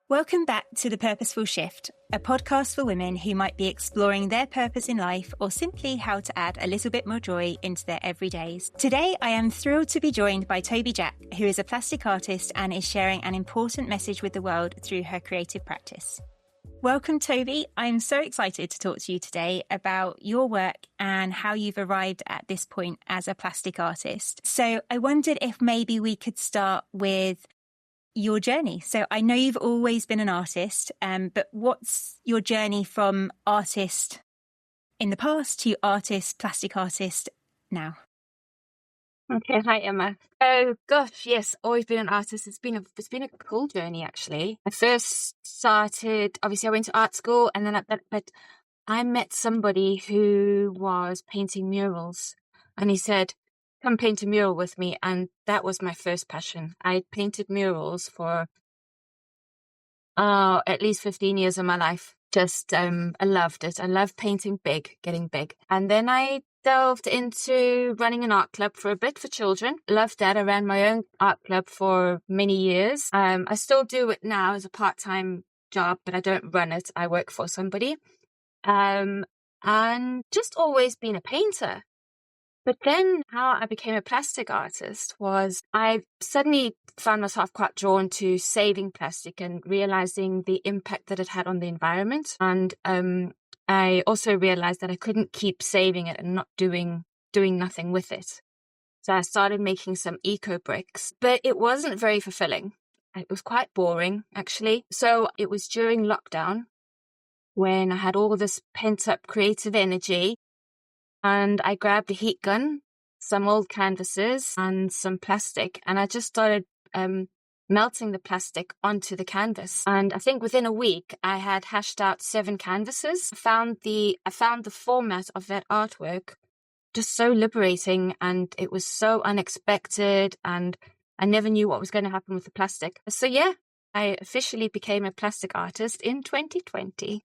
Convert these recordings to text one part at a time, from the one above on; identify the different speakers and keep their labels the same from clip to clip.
Speaker 1: Welcome back to The Purposeful Shift, a podcast for women who might be exploring their purpose in life or simply how to add a little bit more joy into their everydays. Today, I am thrilled to be joined by Toubie Jack, who is a plastic artist and is sharing an important message with the world through her creative practice. Welcome, Toubie. I'm so excited to talk to you today about your work and how you've arrived at this point as a plastic artist. So I wondered if maybe we could start with your journey. So I know you've always been an artist, but what's your journey from artist in the past to artist, plastic artist now?
Speaker 2: Okay, hi Emma. Oh gosh, yes, always been an artist. It's been a cool journey actually. I first started, obviously I went to art school, and then but I met somebody who was painting murals, and he said, "Come paint a mural with me," and that was my first passion. I painted murals for at least 15 years of my life. I loved it. I loved painting big, getting big. And then I delved into running an art club for a bit for children. Loved that. I ran my own art club for many years. I still do it now as a part-time job, but I don't run it. I work for somebody. And just always been a painter. But then how I became a plastic artist was I suddenly found myself quite drawn to saving plastic and realizing the impact that it had on the environment. And I also realized that I couldn't keep saving it and not doing nothing with it. So I started making some eco bricks, but it wasn't very fulfilling. It was quite boring, actually. So it was during lockdown when I had all this pent up creative energy. And I grabbed a heat gun, some old canvases, and some plastic. And I just started melting the plastic onto the canvas. And I think within a week, I had hashed out 7 canvases. I found the format of that artwork just so liberating, and it was so unexpected. And I never knew what was going to happen with the plastic. So yeah, I officially became a plastic artist in 2020.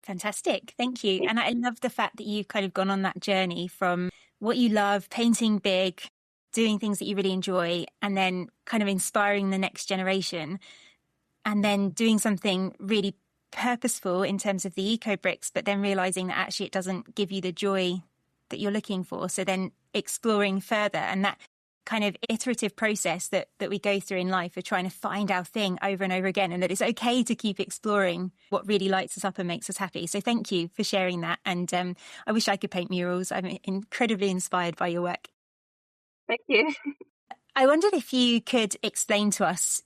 Speaker 1: Fantastic. Thank you. And I love the fact that you've kind of gone on that journey from what you love, painting big, doing things that you really enjoy, and then kind of inspiring the next generation, and then doing something really purposeful in terms of the eco bricks, but then realizing that actually it doesn't give you the joy that you're looking for. So then exploring further, and that kind of iterative process that we go through in life of trying to find our thing over and over again, and that it's okay to keep exploring what really lights us up and makes us happy. So thank you for sharing that. And I wish I could paint murals. I'm incredibly inspired by your work.
Speaker 2: Thank you.
Speaker 1: I wondered if you could explain to us,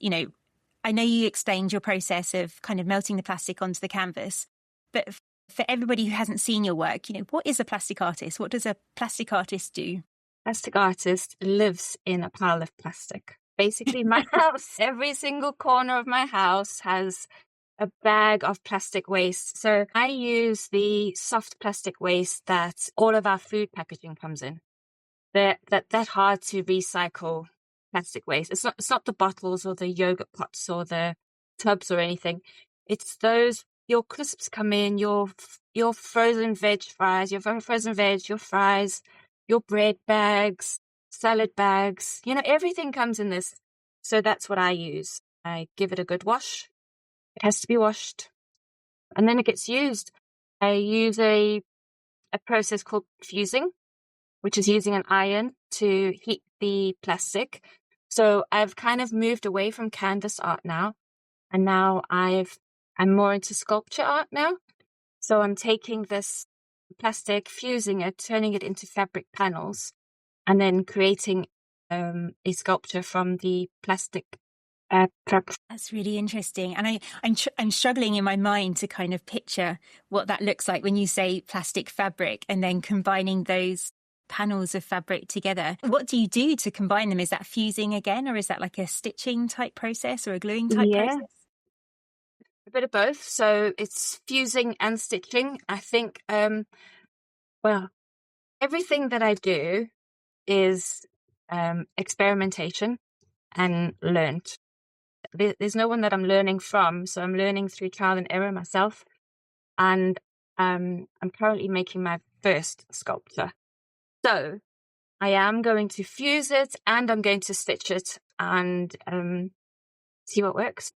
Speaker 1: I know you explained your process of kind of melting the plastic onto the canvas, but for everybody who hasn't seen your work, what is a plastic artist? What does a plastic artist do?
Speaker 2: Plastic artist lives in a pile of plastic. Basically, my house, every single corner of my house has a bag of plastic waste. So I use the soft plastic waste that all of our food packaging comes in. That hard to recycle plastic waste. It's not the bottles or the yogurt pots or the tubs or anything. It's those, your crisps come in, your frozen veg fries, your frozen veg, your fries, your bread bags, salad bags, everything comes in this. So that's what I use. I give it a good wash. It has to be washed. And then it gets used. I use a process called fusing, which is using an iron to heat the plastic. So I've kind of moved away from canvas art now. And now I'm more into sculpture art now. So I'm taking this plastic, fusing it, turning it into fabric panels, and then creating a sculpture from the plastic.
Speaker 1: That's really interesting. And I'm struggling in my mind to kind of picture what that looks like when you say plastic fabric and then combining those panels of fabric together. What do you do to combine them? Is that fusing again, or is that like a stitching type process or a gluing type process?
Speaker 2: A bit of both. So it's fusing and stitching. I think, everything that I do is experimentation and learned. There's no one that I'm learning from, so I'm learning through trial and error myself. And I'm currently making my first sculpture. So I am going to fuse it and I'm going to stitch it and see what works.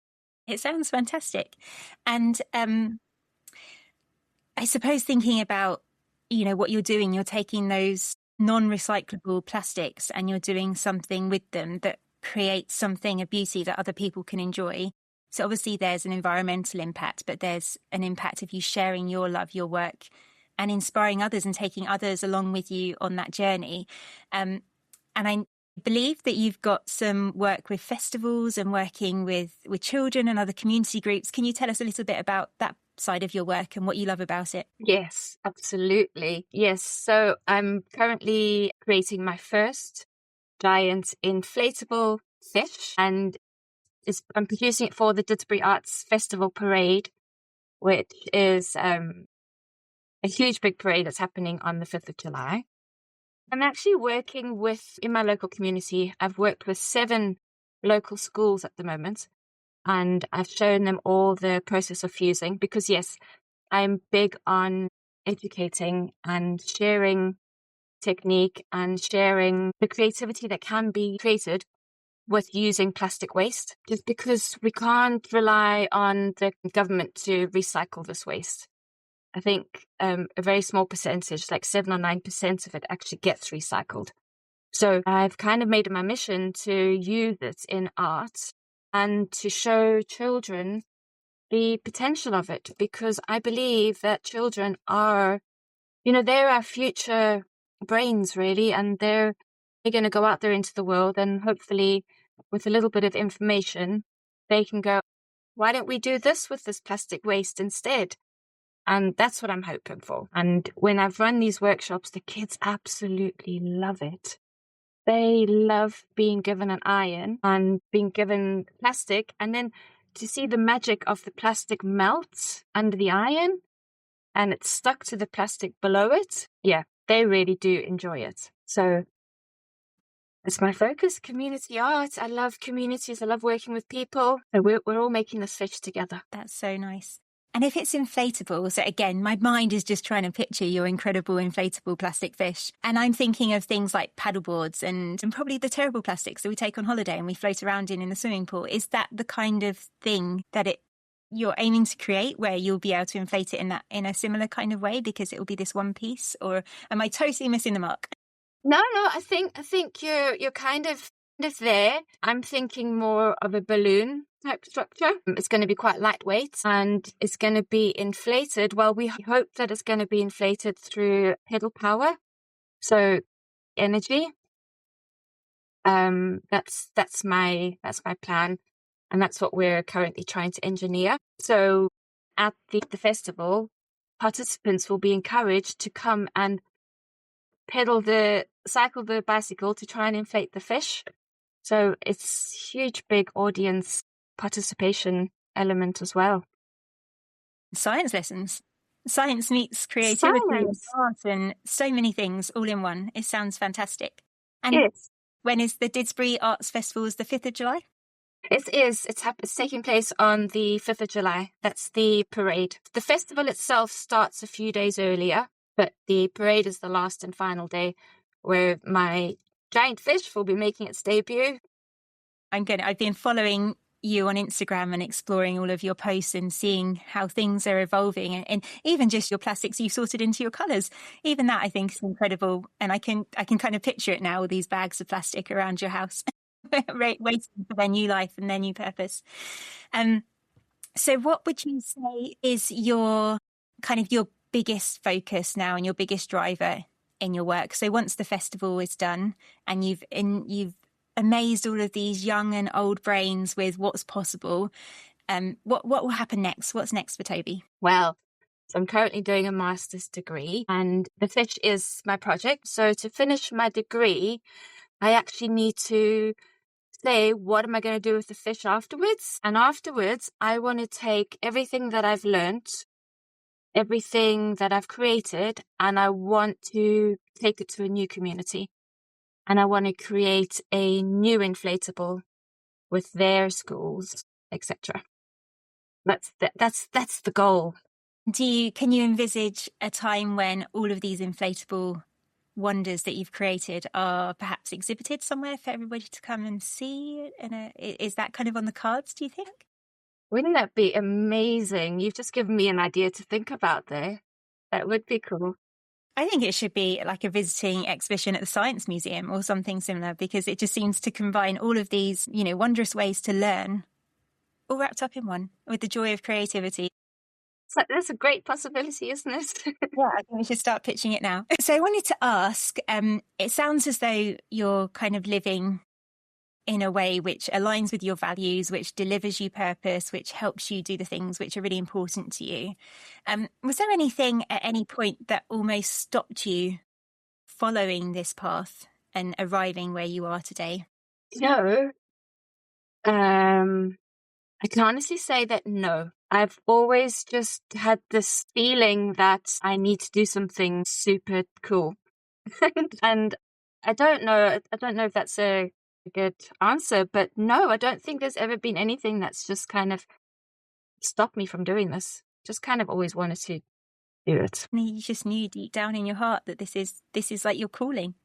Speaker 1: It sounds fantastic. And I suppose thinking about, what you're doing, you're taking those non-recyclable plastics and you're doing something with them that creates something of beauty that other people can enjoy. So obviously there's an environmental impact, but there's an impact of you sharing your love, your work, and inspiring others and taking others along with you on that journey. And I believe that you've got some work with festivals and working with children and other community groups. Can you tell us a little bit about that side of your work and what you love about it?
Speaker 2: Yes, absolutely. Yes. So I'm currently creating my first giant inflatable fish, and I'm producing it for the Didsbury Arts Festival Parade, which is a huge big parade that's happening on the 5th of July. I'm actually working in my local community. I've worked with 7 local schools at the moment, and I've shown them all the process of fusing because, yes, I'm big on educating and sharing technique and sharing the creativity that can be created with using plastic waste, just because we can't rely on the government to recycle this waste. I think a very small percentage, like 7 or 9% of it actually gets recycled. So I've kind of made it my mission to use it in art and to show children the potential of it, because I believe that children are, they're our future brains, really, and they're going to go out there into the world, and hopefully with a little bit of information, they can go, why don't we do this with this plastic waste instead? And that's what I'm hoping for. And when I've run these workshops, the kids absolutely love it. They love being given an iron and being given plastic, and then to see the magic of the plastic melt under the iron and it's stuck to the plastic below it. Yeah, they really do enjoy it. So it's my focus, community art. I love communities. I love working with people. So we're all making this fish together.
Speaker 1: That's so nice. And if it's inflatable, so again, my mind is just trying to picture your incredible inflatable plastic fish. And I'm thinking of things like paddleboards and probably the terrible plastics that we take on holiday and we float around in the swimming pool. Is that the kind of thing that you're aiming to create, where you'll be able to inflate it in a similar kind of way because it will be this one piece? Or am I totally missing the mark?
Speaker 2: No, I think you're kind of there. I'm thinking more of a balloon type structure. It's going to be quite lightweight and it's going to be inflated. Well, we hope that it's going to be inflated through pedal power, so energy. That's my plan, and that's what we're currently trying to engineer. So at the festival, participants will be encouraged to come and cycle the bicycle to try and inflate the fish. So it's huge, big audience participation element as well.
Speaker 1: Science lessons. Science meets creativity and art and so many things all in one. It sounds fantastic. And yes. When is the Didsbury Arts Festival? Is the 5th of July?
Speaker 2: It is. It's taking place on the 5th of July. That's the parade. The festival itself starts a few days earlier, but the parade is the last and final day where my giant fish will be making its debut.
Speaker 1: I've been following you on Instagram and exploring all of your posts and seeing how things are evolving, and even just your plastics you sorted into your colours. Even that, I think, is incredible. And I can kind of picture it now, all these bags of plastic around your house, waiting for their new life and their new purpose. So what would you say is your biggest focus now and your biggest driver in your work? So once the festival is done and you've amazed all of these young and old brains with what's possible, what will happen next? What's next for Toubie?
Speaker 2: Well, so I'm currently doing a master's degree and the fish is my project. So to finish my degree, I actually need to say, what am I going to do with the fish afterwards? And afterwards, I want to take everything that I've learned, everything that I've created, and I want to take it to a new community. And I want to create a new inflatable with their schools, etc. That's the goal.
Speaker 1: Can you envisage a time when all of these inflatable wonders that you've created are perhaps exhibited somewhere for everybody to come and see? And is that kind of on the cards, do you think?
Speaker 2: Wouldn't that be amazing? You've just given me an idea to think about there. That would be cool.
Speaker 1: I think it should be like a visiting exhibition at the Science Museum or something similar, because it just seems to combine all of these, wondrous ways to learn, all wrapped up in one with the joy of creativity.
Speaker 2: So that's a great possibility, isn't it?
Speaker 1: Yeah, I think we should start pitching it now. So I wanted to ask, it sounds as though you're kind of living in a way which aligns with your values, which delivers you purpose, which helps you do the things which are really important to you. Was there anything at any point that almost stopped you following this path and arriving where you are today?
Speaker 2: No. I can honestly say that no. I've always just had this feeling that I need to do something super cool. And I don't know if that's a good answer, but no, I don't think there's ever been anything that's just kind of stopped me from doing this. Just kind of always wanted to do it.
Speaker 1: You just knew deep down in your heart that this is like your calling.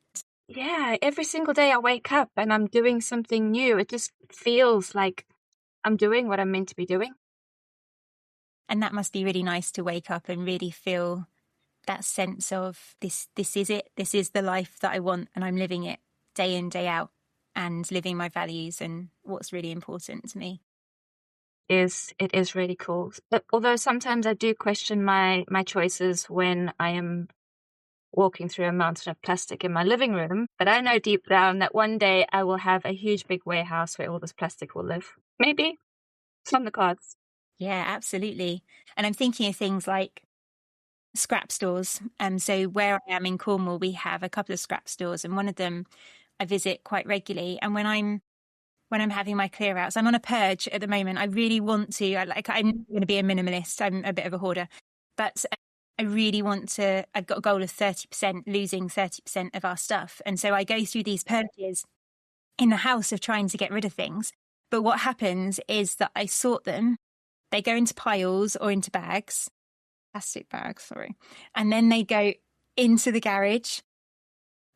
Speaker 2: Yeah, every single day I wake up and I'm doing something new. It just feels like I'm doing what I'm meant to be doing.
Speaker 1: And that must be really nice to wake up and really feel that sense of this is it. This is the life that I want, and I'm living it day in, day out, and living my values and what's really important to me.
Speaker 2: It is really cool. But although sometimes I do question my choices when I am walking through a mountain of plastic in my living room, but I know deep down that one day I will have a huge big warehouse where all this plastic will live. Maybe. It's on the cards.
Speaker 1: Yeah, absolutely. And I'm thinking of things like scrap stores. So where I am in Cornwall, we have a couple of scrap stores, and one of them I visit quite regularly. And when I'm having my clear outs, I'm on a purge at the moment. I really want to, I'm going to be a minimalist. I'm a bit of a hoarder, but I really want to, I've got a goal of 30%, losing 30% of our stuff. And so I go through these purges in the house of trying to get rid of things. But what happens is that I sort them. They go into piles or into bags, plastic bags, sorry. And then they go into the garage,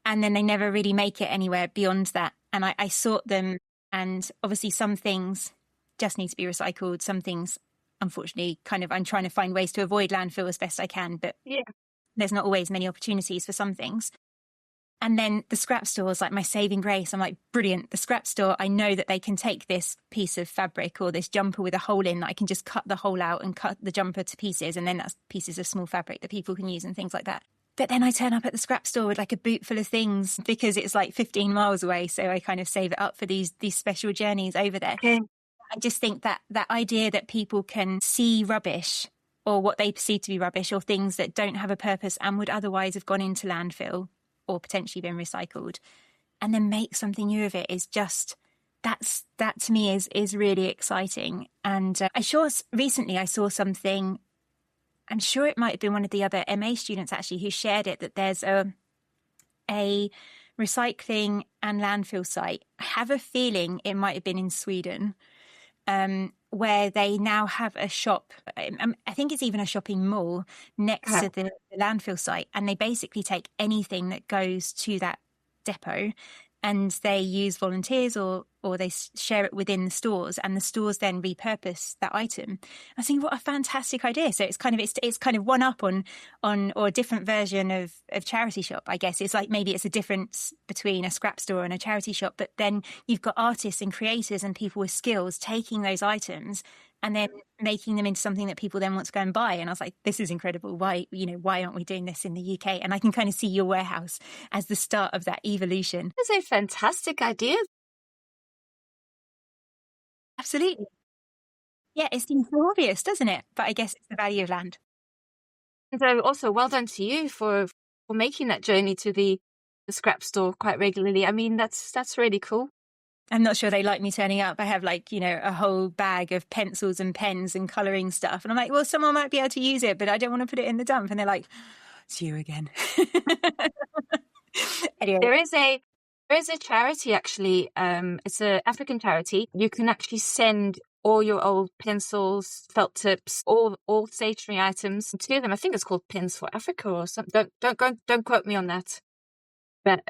Speaker 1: and then they never really make it anywhere beyond that. And I sort them, and obviously some things just need to be recycled. Some things, unfortunately, I'm trying to find ways to avoid landfill as best I can, but
Speaker 2: yeah,
Speaker 1: there's not always many opportunities for some things. And then the scrap store is like my saving grace. I'm like, brilliant. The scrap store, I know that they can take this piece of fabric or this jumper with a hole in, that I can just cut the hole out and cut the jumper to pieces. And then that's pieces of small fabric that people can use and things like that. But then I turn up at the scrap store with like a boot full of things because it's like 15 miles away. So I kind of save it up for these special journeys over there.
Speaker 2: okay.
Speaker 1: I just think that idea that people can see rubbish, or what they perceive to be rubbish, or things that don't have a purpose and would otherwise have gone into landfill or potentially been recycled, and then make something new of it, is just, that to me is really exciting. And recently I saw something, I'm sure it might have been one of the other MA students actually who shared it, that there's a recycling and landfill site. I have a feeling it might have been in Sweden, where they now have a shop. I think it's even a shopping mall next to the landfill site. And they basically take anything that goes to that depot, and they use volunteers or they share it within the stores, and the stores then repurpose that item. I think what a fantastic idea. So it's kind of one up on or a different version of charity shop, I guess. It's like, maybe it's a difference between a scrap store and a charity shop, but then you've got artists and creators and people with skills taking those items and then making them into something that people then want to go and buy. And I was like, this is incredible. Why aren't we doing this in the UK? And I can kind of see your warehouse as the start of that evolution.
Speaker 2: That's a fantastic idea.
Speaker 1: Absolutely. Yeah, it seems so obvious, doesn't it? But I guess it's the value of land.
Speaker 2: And so also well done to you for making that journey to the scrap store quite regularly. I mean, that's really cool.
Speaker 1: I'm not sure they like me turning up. I have a whole bag of pencils and pens and colouring stuff. And I'm like, well, someone might be able to use it, but I don't want to put it in the dump. And they're like, it's you again. Anyway.
Speaker 2: There is a charity, actually. It's an African charity. You can actually send all your old pencils, felt tips, all stationery items to them. I think it's called Pens for Africa or something. Don't quote me on that. But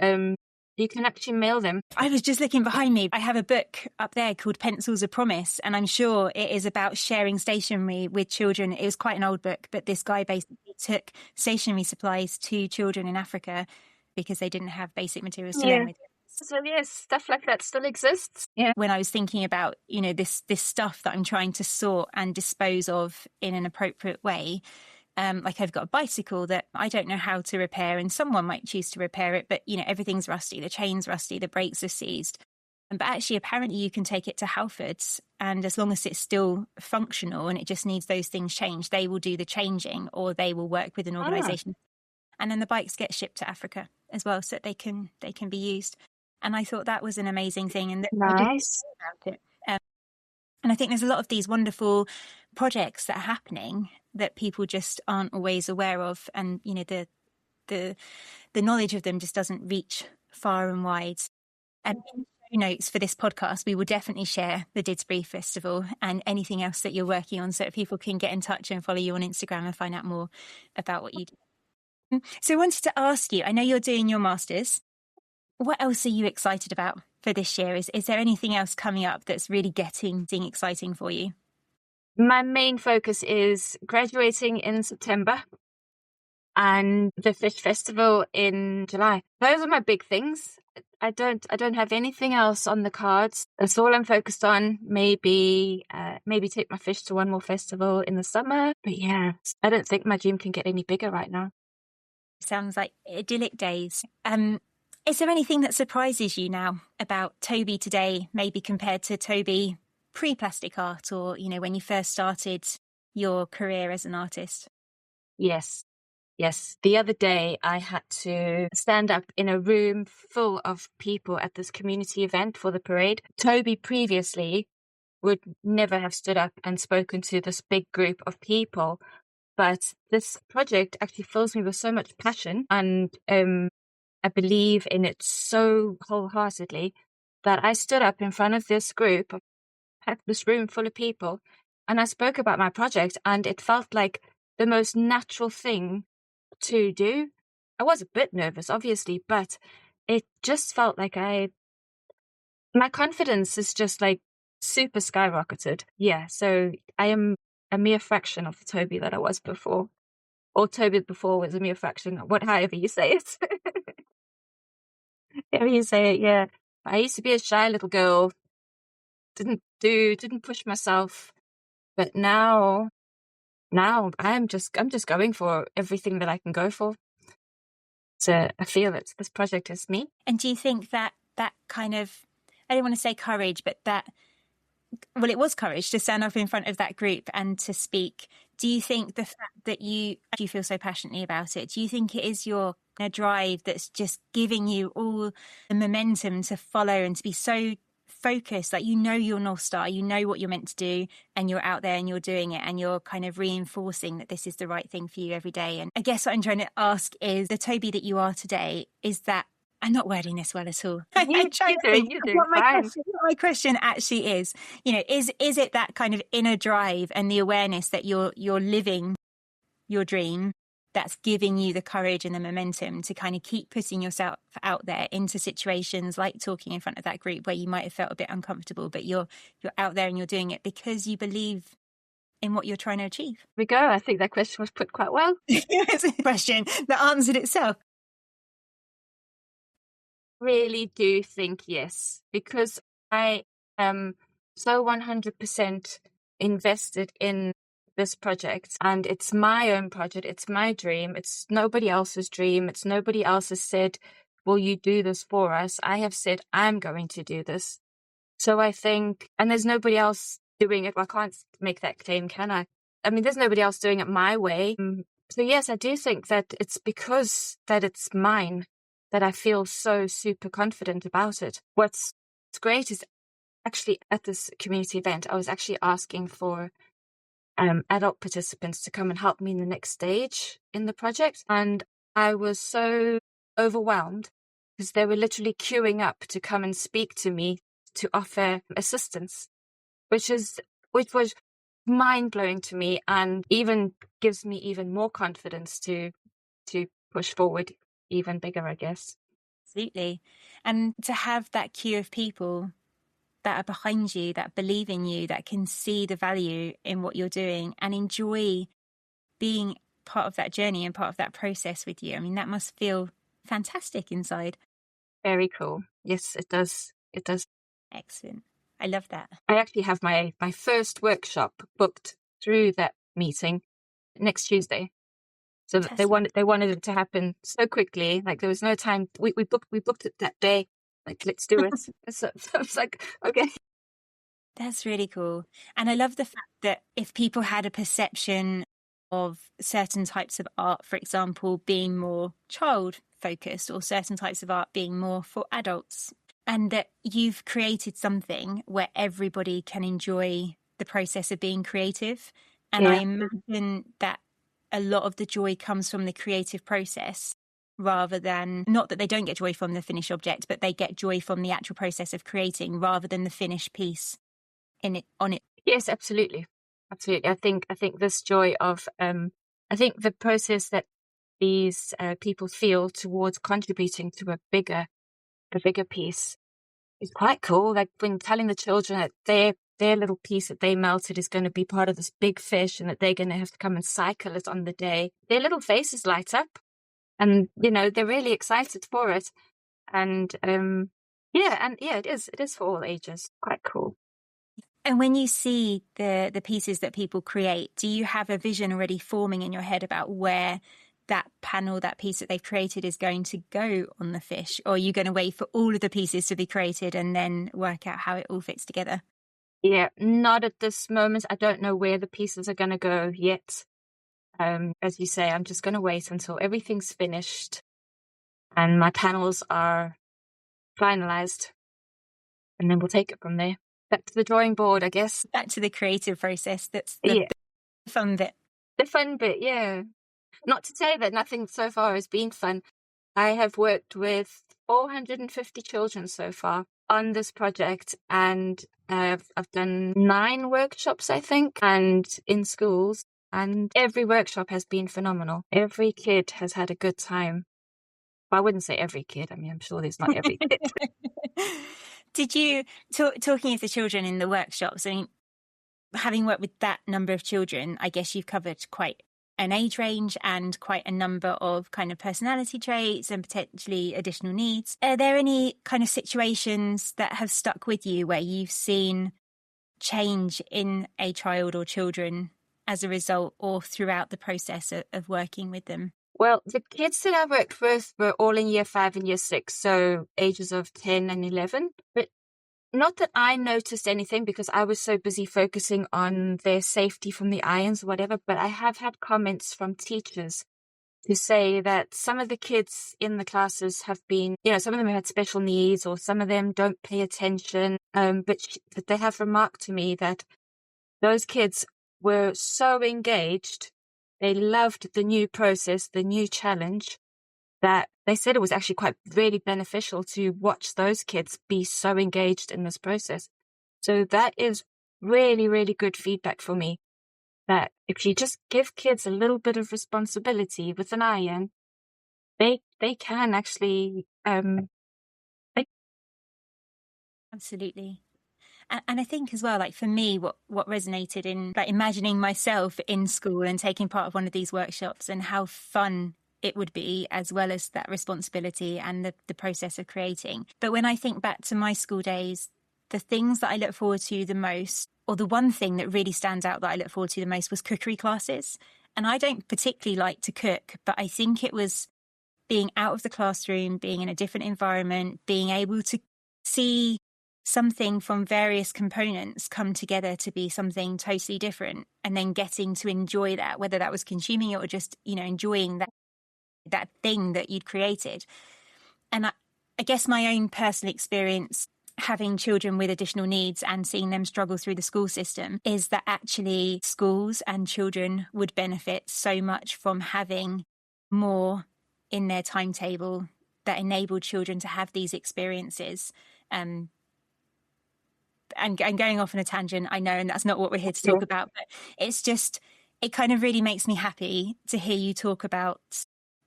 Speaker 2: You can actually mail them.
Speaker 1: I was just looking behind me. I have a book up there called Pencils of Promise, and I'm sure it is about sharing stationery with children. It was quite an old book, but this guy basically took stationery supplies to children in Africa because they didn't have basic materials to learn with.
Speaker 2: So yes, stuff like that still exists. Yeah.
Speaker 1: When I was thinking about, this stuff that I'm trying to sort and dispose of in an appropriate way, like I've got a bicycle that I don't know how to repair, and someone might choose to repair it, but everything's rusty, the chain's rusty, the brakes are seized. But actually, apparently you can take it to Halfords, and as long as it's still functional and it just needs those things changed, they will do the changing, or they will work with an organisation. And then the bikes get shipped to Africa as well, so that they can be used. And I thought that was an amazing thing. And
Speaker 2: nice.
Speaker 1: I didn't know about it. And I think there's a lot of these wonderful projects that are happening that people just aren't always aware of. And, the knowledge of them just doesn't reach far and wide. And in show notes for this podcast, we will definitely share the Didsbury Festival and anything else that you're working on, so that people can get in touch and follow you on Instagram and find out more about what you do. So I wanted to ask you, I know you're doing your Masters. What else are you excited about for this year? Is there anything else coming up that's really getting exciting for you?
Speaker 2: My main focus is graduating in September and the Fish Festival in July. Those are my big things. I don't have anything else on the cards. That's all I'm focused on. Maybe take my fish to one more festival in the summer. But yeah, I don't think my dream can get any bigger right now.
Speaker 1: Sounds like idyllic days. Is there anything that surprises you now about Toubie today, maybe compared to Toubie pre-plastic art, or, when you first started your career as an artist?
Speaker 2: Yes. The other day I had to stand up in a room full of people at this community event for the parade. Toubie previously would never have stood up and spoken to this big group of people. But this project actually fills me with so much passion, and I believe in it so wholeheartedly that I stood up in front of this group, had this room full of people, and I spoke about my project, and it felt like the most natural thing to do. I was a bit nervous, obviously, but it just felt like my confidence is just like super skyrocketed. Yeah, so I am a mere fraction of the Toubie that I was before. Or Toubie before was a mere fraction, however you say it. However you say it, yeah. I used to be a shy little girl. Didn't push myself. But now I'm just going for everything that I can go for. So I feel that this project is me.
Speaker 1: And do you think that kind of, I don't want to say courage, but it was courage to stand up in front of that group and to speak. Do you think the fact that you feel so passionately about it, do you think it is your drive that's just giving you all the momentum to follow and to be so focused, like your North Star, what you're meant to do, and you're out there and you're doing it, and you're kind of reinforcing that this is the right thing for you every day? And I guess what I'm trying to ask is, the Toubie that you are today, is that, I'm not wording this well at all.
Speaker 2: You're doing fine.
Speaker 1: My question actually is, is it that kind of inner drive and the awareness that you're living your dream that's giving you the courage and the momentum to kind of keep putting yourself out there into situations like talking in front of that group where you might have felt a bit uncomfortable, but you're out there and you're doing it because you believe in what you're trying to achieve?
Speaker 2: Here we go. I think that question was put quite well.
Speaker 1: It's a question that answered itself.
Speaker 2: Really do think yes, because I am so 100% invested in this project, and it's my own project. It's my dream. It's nobody else's dream. It's nobody else has said, will you do this for us? I have said, I'm going to do this. So I think, and there's nobody else doing it. Well, I can't make that claim, can I? I mean, there's nobody else doing it my way. So yes, I do think that it's because that it's mine that I feel so super confident about it. What's great is actually at this community event, I was actually asking for adult participants to come and help me in the next stage in the project. And I was so overwhelmed because they were literally queuing up to come and speak to me to offer assistance, which was mind-blowing to me, and even gives me even more confidence to push forward even bigger, I guess.
Speaker 1: Absolutely. And to have that queue of people that are behind you, that believe in you, that can see the value in what you're doing and enjoy being part of that journey and part of that process with you. I mean, that must feel fantastic inside.
Speaker 2: Very cool. Yes, it does. It does.
Speaker 1: Excellent. I love that.
Speaker 2: I actually have my first workshop booked through that meeting next Tuesday. So that they wanted it to happen so quickly. Like there was no time. We booked it that day. Like, let's do it. So I was like, okay.
Speaker 1: That's really cool. And I love the fact that if people had a perception of certain types of art, for example, being more child focused or certain types of art being more for adults, and that you've created something where everybody can enjoy the process of being creative. And
Speaker 2: Yeah.
Speaker 1: I imagine that a lot of the joy comes from the creative process rather than, not that they don't get joy from the finished object, but they get joy from the actual process of creating rather than the finished piece on it.
Speaker 2: Yes, absolutely. Absolutely. I think this joy of, I think the process that these people feel towards contributing to a bigger piece is quite cool. Like when telling the children that their little piece that they melted is going to be part of this big fish and that they're going to have to come and cycle it on the day, their little faces light up and, they're really excited for it. And, it is for all ages. Quite cool.
Speaker 1: And when you see the pieces that people create, do you have a vision already forming in your head about where that panel, that piece that they've created is going to go on the fish? Or are you going to wait for all of the pieces to be created and then work out how it all fits together?
Speaker 2: Yeah, not at this moment. I don't know where the pieces are going to go yet. As you say, I'm just going to wait until everything's finished and my panels are finalized. And then we'll take it from there. Back to the drawing board, I guess.
Speaker 1: Back to the creative process. That's the fun bit.
Speaker 2: The fun bit, yeah. Not to say that nothing so far has been fun. I have worked with 450 children so far on this project, and I've done 9 workshops, I think, and in schools, and every workshop has been phenomenal. Every kid has had a good time. Well, I wouldn't say every kid. I mean, I'm sure there's not every kid.
Speaker 1: Did you, talking of the children in the workshops, I mean, having worked with that number of children, I guess you've covered quite an age range and quite a number of kind of personality traits and potentially additional needs. Are there any kind of situations that have stuck with you where you've seen change in a child or children as a result or throughout the process of working with them?
Speaker 2: Well, the kids that I worked with were all in year 5 and year 6, so ages of 10 and 11. But not that I noticed anything because I was so busy focusing on their safety from the ions or whatever, but I have had comments from teachers to say that some of the kids in the classes have been, some of them have had special needs or some of them don't pay attention. But they have remarked to me that those kids were so engaged. They loved the new process, the new challenge, that they said it was actually quite really beneficial to watch those kids be so engaged in this process. So that is really, really good feedback for me, that if you just give kids a little bit of responsibility with an iron, they can actually...
Speaker 1: Absolutely. And I think as well, like for me, what resonated in like imagining myself in school and taking part of one of these workshops and how fun it would be, as well as that responsibility and the process of creating. But when I think back to my school days, the things that I look forward to the most, or the one thing that really stands out that I look forward to the most, was cookery classes. And I don't particularly like to cook, but I think it was being out of the classroom, being in a different environment, being able to see something from various components come together to be something totally different, and then getting to enjoy that, whether that was consuming it or just, enjoying that thing that you'd created. And I guess my own personal experience having children with additional needs and seeing them struggle through the school system is that actually schools and children would benefit so much from having more in their timetable that enabled children to have these experiences. And going off on a tangent, I know, and that's not what we're here to talk about, but it's just, it kind of really makes me happy to hear you talk about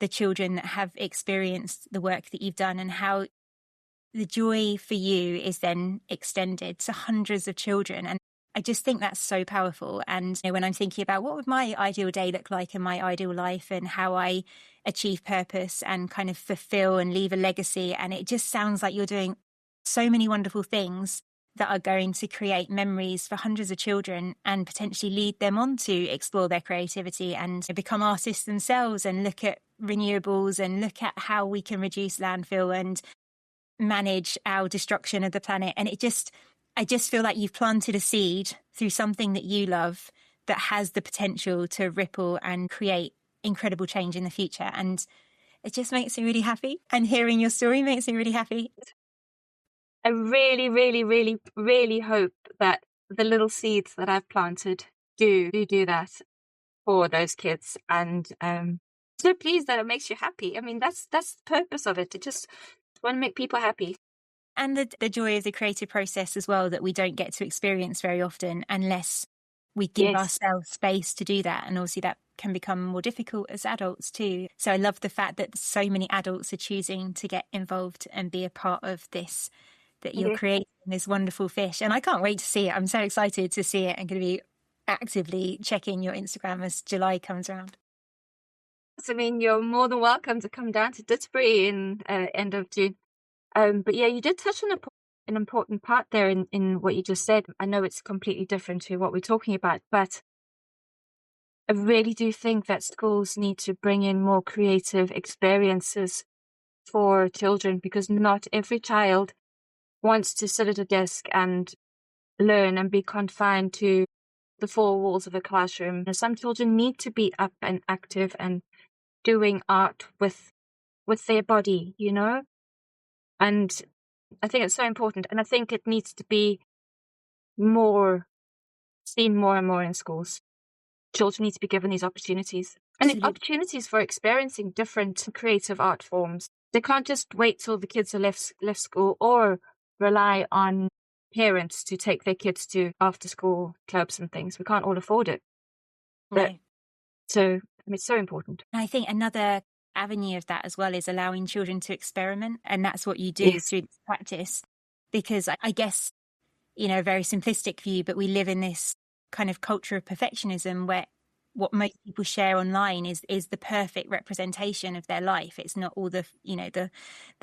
Speaker 1: the children that have experienced the work that you've done, and how the joy for you is then extended to hundreds of children. And I just think that's so powerful. And when I'm thinking about what would my ideal day look like in my ideal life, and how I achieve purpose and kind of fulfill and leave a legacy, and it just sounds like you're doing so many wonderful things that are going to create memories for hundreds of children and potentially lead them on to explore their creativity and become artists themselves, and look at renewables and look at how we can reduce landfill and manage our destruction of the planet. And I just feel like you've planted a seed through something that you love that has the potential to ripple and create incredible change in the future. And it just makes me really happy. And hearing your story makes me really happy.
Speaker 2: I really, really, really, really hope that the little seeds that I've planted do that for those kids. And so pleased that it makes you happy. I mean, that's the purpose of it. It just want to make people happy.
Speaker 1: And the joy of the creative process as well, that we don't get to experience very often unless we give ourselves space to do that. And obviously that can become more difficult as adults too. So I love the fact that so many adults are choosing to get involved and be a part of this, that you're creating this wonderful fish. And I can't wait to see it. I'm so excited to see it. I'm going to be actively checking your Instagram as July comes around.
Speaker 2: I mean, you're more than welcome to come down to Didsbury in end of June. But yeah, you did touch on an important part there in what you just said. I know it's completely different to what we're talking about, but I really do think that schools need to bring in more creative experiences for children, because not every child wants to sit at a desk and learn and be confined to the four walls of a classroom. Some children need to be up and active and doing art with their body, you know? And I think it's so important. And I think it needs to be seen more and more in schools. Children need to be given these opportunities. And opportunities for experiencing different creative art forms. They can't just wait till the kids are left school, or rely on parents to take their kids to after school clubs and things. We can't all afford it. But, so, I mean, it's so important.
Speaker 1: I think another avenue of that as well is allowing children to experiment. And that's what you do through this practice. Because I guess, a very simplistic view, but we live in this kind of culture of perfectionism where what most people share online is the perfect representation of their life. It's not all the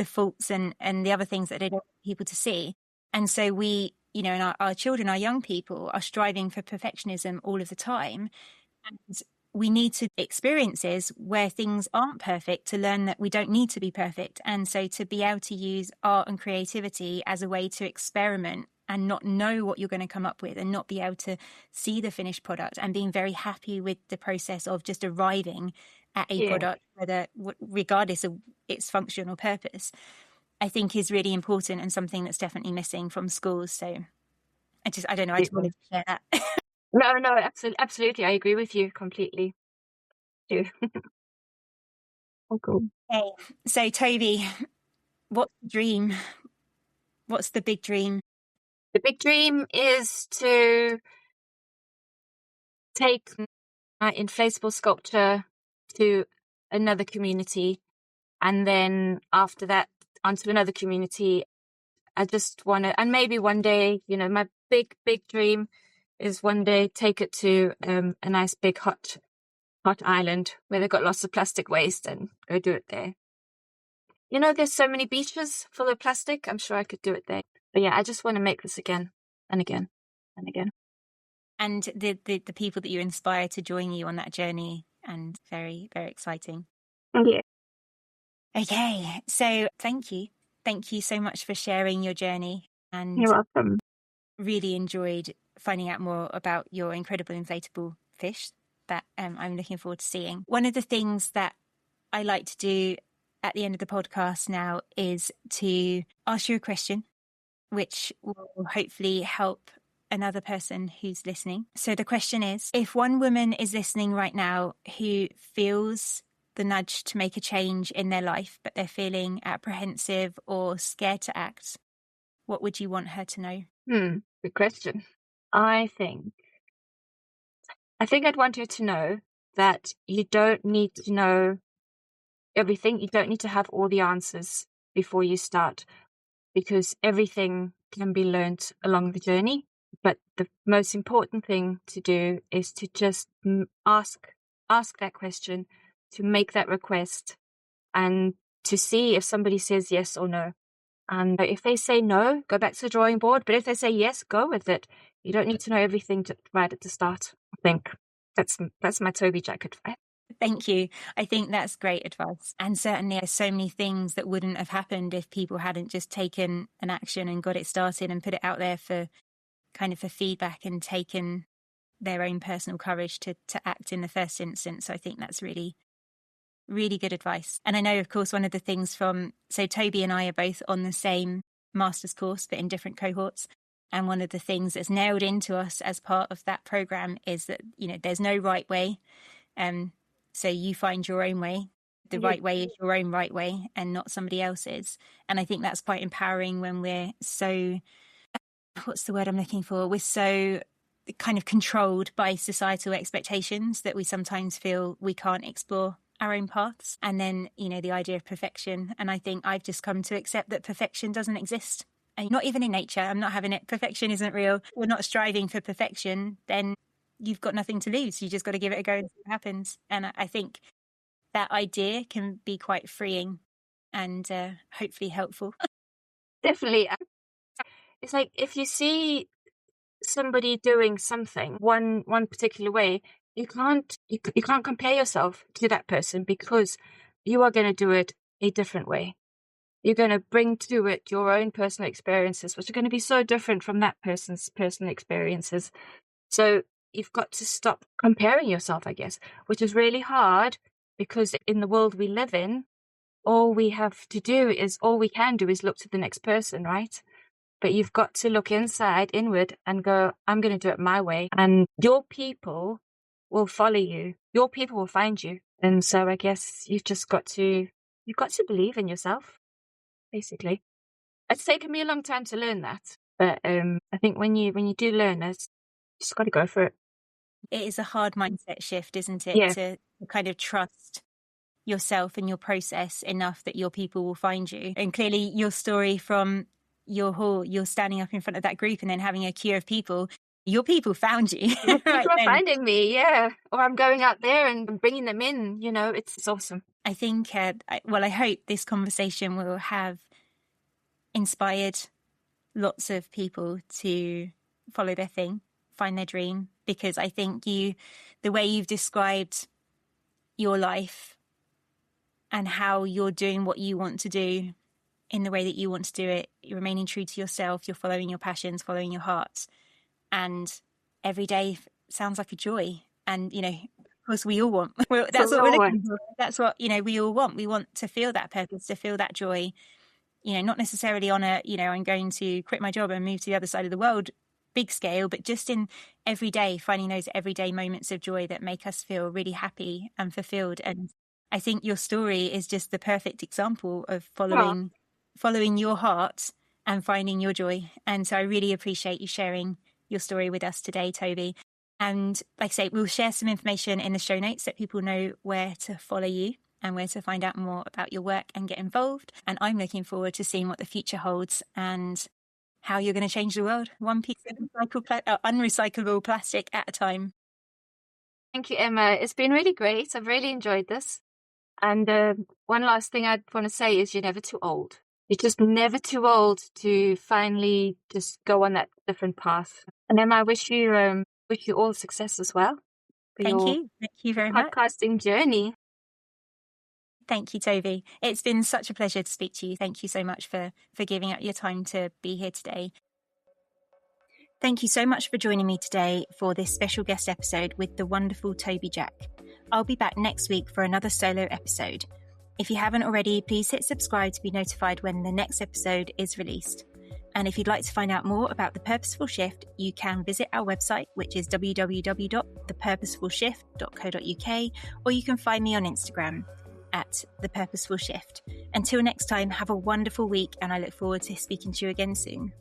Speaker 1: faults and the other things that they don't want people to see. And so we, and our children, our young people are striving for perfectionism all of the time. And we need to experiences where things aren't perfect to learn that we don't need to be perfect. And so to be able to use art and creativity as a way to experiment and not know what you're going to come up with, and not be able to see the finished product, and being very happy with the process of just arriving at a product, regardless of its function or purpose, I think is really important, and something that's definitely missing from schools. So I don't know, I just wanted to share that.
Speaker 2: No, absolutely. I agree with you completely. Too. Oh, cool.
Speaker 1: Okay. So Toubie, what's the dream? What's the big dream?
Speaker 2: The big dream is to take my inflatable sculpture to another community, and then after that onto another community. I just want to, and maybe one day, my big dream is one day take it to a nice big hot island where they've got lots of plastic waste, and go do it there. There's so many beaches full of plastic. I'm sure I could do it there. But yeah, I just want to make this again and again and again.
Speaker 1: And the people that you inspire to join you on that journey, and very, very exciting.
Speaker 2: Yeah.
Speaker 1: Okay, so thank you. Thank you so much for sharing your journey. And
Speaker 2: you're welcome.
Speaker 1: Really enjoyed finding out more about your incredible inflatable fish that I'm looking forward to seeing. One of the things that I like to do at the end of the podcast now is to ask you a question, which will hopefully help another person who's listening. So the question is, if one woman is listening right now who feels the nudge to make a change in their life, but they're feeling apprehensive or scared to act, what would you want her to know?
Speaker 2: Good question. I think I'd want her to know that you don't need to know everything. You don't need to have all the answers before you start, because everything can be learned along the journey. But the most important thing to do is to just ask that question, to make that request, and to see if somebody says yes or no. And if they say no, go back to the drawing board. But if they say yes, go with it. You don't need to know everything right at the start. I think that's my Toubie Jack advice.
Speaker 1: Thank you. I think that's great advice. And certainly there's so many things that wouldn't have happened if people hadn't just taken an action and got it started and put it out there for feedback and taken their own personal courage to act in the first instance. So I think that's really, really good advice. And I know, of course, one of the things so Toubie and I are both on the same master's course, but in different cohorts. And one of the things that's nailed into us as part of that program is that, there's no right way. So you find your own way. The right way is your own right way and not somebody else's. And I think that's quite empowering when we're so, what's the word I'm looking for? We're so kind of controlled by societal expectations that we sometimes feel we can't explore our own paths. And then, the idea of perfection. And I think I've just come to accept that perfection doesn't exist. And not even in nature. I'm not having it. Perfection isn't real. We're not striving for perfection. Then you've got nothing to lose. You just got to give it a go and see what happens. And I think that idea can be quite freeing and hopefully helpful.
Speaker 2: Definitely. It's like if you see somebody doing something one particular way, you can't compare yourself to that person, because you are going to do it a different way. You're going to bring to it your own personal experiences, which are going to be so different from that person's personal experiences. So you've got to stop comparing yourself, I guess, which is really hard, because in the world we live in, all we can do is look to the next person, right? But you've got to look inward and go, I'm going to do it my way. And your people will follow you. Your people will find you. And so I guess you've got to believe in yourself, basically. It's taken me a long time to learn that. But I think when you do learn it, you just got to go for it.
Speaker 1: It is a hard mindset shift, isn't it?
Speaker 2: Yeah.
Speaker 1: To kind of trust yourself and your process enough that your people will find you. And clearly your story from your hall, you're standing up in front of that group and then having a queue of people, your people found you.
Speaker 2: People are finding me, yeah. Or I'm going out there and bringing them in, it's awesome.
Speaker 1: I think, I hope this conversation will have inspired lots of people to follow their thing, find their dream, because I think the way you've described your life and how you're doing what you want to do in the way that you want to do it, you're remaining true to yourself, you're following your passions, following your hearts. And every day sounds like a joy. And, of course, we all want. That's what we're looking for. That's what, we all want. We want to feel that purpose, to feel that joy, not necessarily on a, I'm going to quit my job and move to the other side of the world, big scale, but just in every day, finding those everyday moments of joy that make us feel really happy and fulfilled. And I think your story is just the perfect example of following your heart and finding your joy. And so I really appreciate you sharing your story with us today, Toubie. And like I say, we'll share some information in the show notes so people know where to follow you and where to find out more about your work and get involved. And I'm looking forward to seeing what the future holds and how you're going to change the world, one piece of unrecyclable plastic at a time.
Speaker 2: Thank you, Emma. It's been really great. I've really enjoyed this. And one last thing I'd want to say is you're never too old. You're just never too old to finally just go on that different path. And Emma, I wish you all success as well.
Speaker 1: Thank you very much.
Speaker 2: Podcasting journey.
Speaker 1: Thank you, Toubie. It's been such a pleasure to speak to you. Thank you so much for giving up your time to be here today. Thank you so much for joining me today for this special guest episode with the wonderful Toubie Jack. I'll be back next week for another solo episode. If you haven't already, please hit subscribe to be notified when the next episode is released. And if you'd like to find out more about The Purposeful Shift, you can visit our website, which is www.thepurposefulshift.co.uk, or you can find me on Instagram at The Purposeful Shift. Until next time, have a wonderful week, and I look forward to speaking to you again soon.